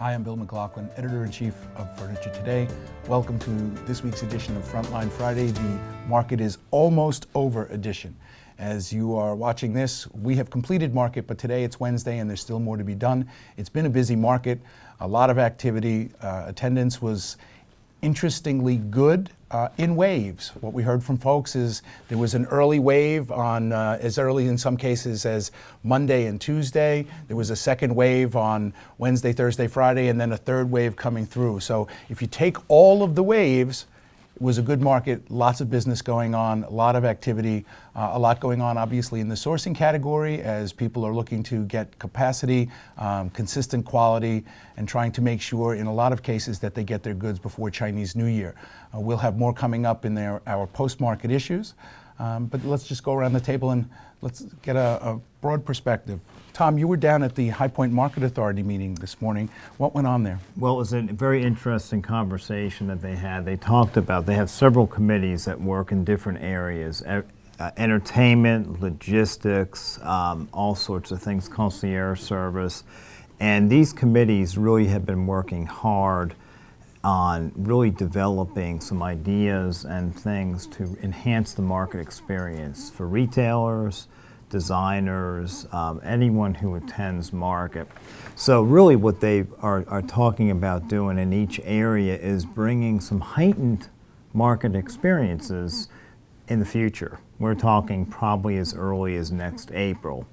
Hi, I'm Bill McLaughlin, Editor-in-Chief of Furniture Today. Welcome to this week's edition of Frontline Friday, the Market is Almost Over edition. As you are watching this, we have completed market, but today it's Wednesday and there's still more to be done. It's been a busy market, a lot of activity. Attendance was interestingly good in waves. What we heard from folks is there was an early wave on as early in some cases as Monday and Tuesday. There was a second wave on Wednesday, Thursday, Friday, and then a third wave coming through. So if you take all of the waves, it was a good market, lots of business going on, a lot of activity, a lot going on obviously in the sourcing category as people are looking to get capacity, consistent quality, and trying to make sure in a lot of cases that they get their goods before Chinese New Year. We'll have more coming up in our post-market issues, but let's just go around the table and let's get a broad perspective. Tom, you were down at the High Point Market Authority meeting this morning. What went on there? Well, it was a very interesting conversation that they had. They talked about, they have several committees that work in different areas, entertainment, logistics, all sorts of things, concierge service. And these committees really have been working hard on really developing some ideas and things to enhance the market experience for retailers, designers, anyone who attends market. So really what they are talking about doing in each area is bringing some heightened market experiences in the future. We're talking probably as early as next April.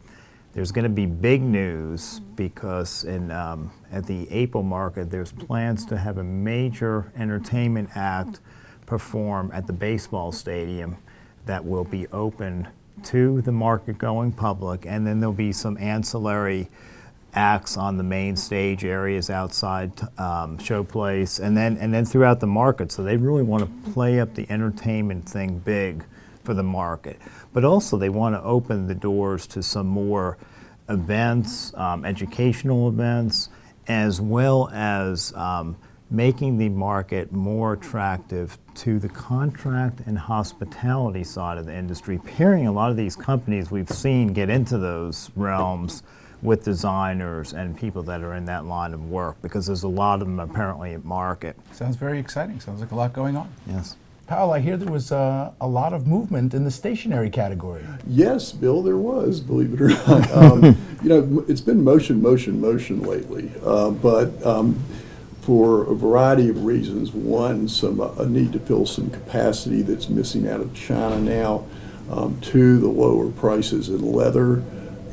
There's going to be big news because at the April market there's plans to have a major entertainment act perform at the baseball stadium that will be open to the market-going public, and then there'll be some ancillary acts on the main stage areas outside Showplace, and then throughout the market. So they really want to play up the entertainment thing big for the market, but also they want to open the doors to some more events, educational events, as well as making the market more attractive to the contract and hospitality side of the industry, pairing a lot of these companies we've seen get into those realms with designers and people that are in that line of work, because there's a lot of them apparently at market. Sounds very exciting. Sounds like a lot going on. Yes. Powell, I hear there was a lot of movement in the stationery category. Yes, Bill, there was, believe it or not. It's been motion lately, but for a variety of reasons. One, a need to fill some capacity that's missing out of China now. Two, the lower prices in leather.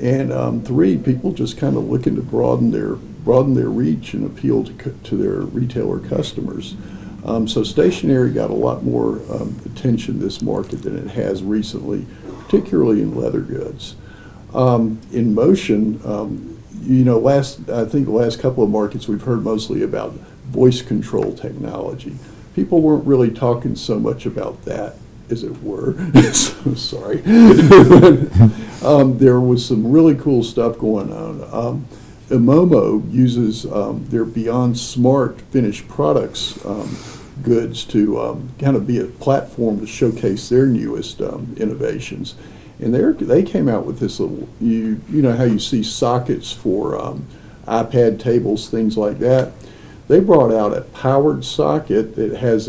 And three, people just kind of looking to broaden their reach and appeal to their retailer customers. So stationery got a lot more attention this market than it has recently, particularly in leather goods. In motion, I think the last couple of markets we've heard mostly about voice control technology. People weren't really talking so much about that, as it were. So sorry. There was some really cool stuff going on. Emomo uses their Beyond Smart finished products goods to kind of be a platform to showcase their newest innovations. And they came out with this little, you know how you see sockets for iPad tables, things like that. They brought out a powered socket that has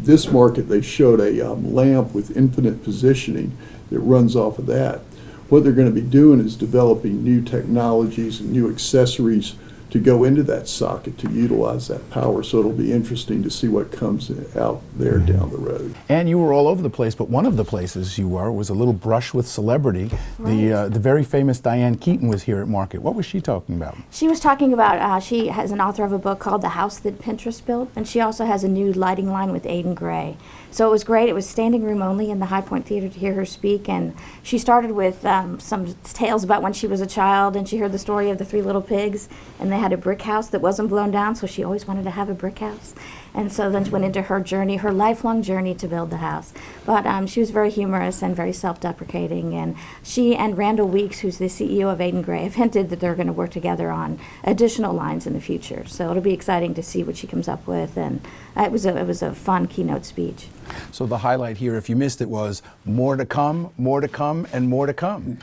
this market they showed a lamp with infinite positioning that runs off of that. What they're going to be doing is developing new technologies and new accessories to go into that socket to utilize that power. So it'll be interesting to see what comes out there down the road. And you were all over the place, but one of the places you were was a little brush with celebrity. Right. The very famous Diane Keaton was here at market. What was she talking about? She was talking about, she has an author of a book called The House That Pinterest Built, and she also has a new lighting line with Aidan Gray. So it was great. It was standing room only in the High Point Theater to hear her speak, and she started with some tales about when she was a child, and she heard the story of the three little pigs, and they had a brick house that wasn't blown down, so she always wanted to have a brick house. And so then she went into her journey, her lifelong journey to build the house. But she was very humorous and very self-deprecating, and she and Randall Weeks, who's the CEO of Aidan Gray, have hinted that they're going to work together on additional lines in the future. So it'll be exciting to see what she comes up with, and it was a fun keynote speech. So the highlight here, if you missed it, was more to come, and more to come.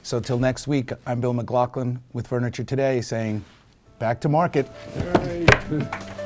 So till next week, I'm Bill McLaughlin with Furniture Today saying back to market. All right.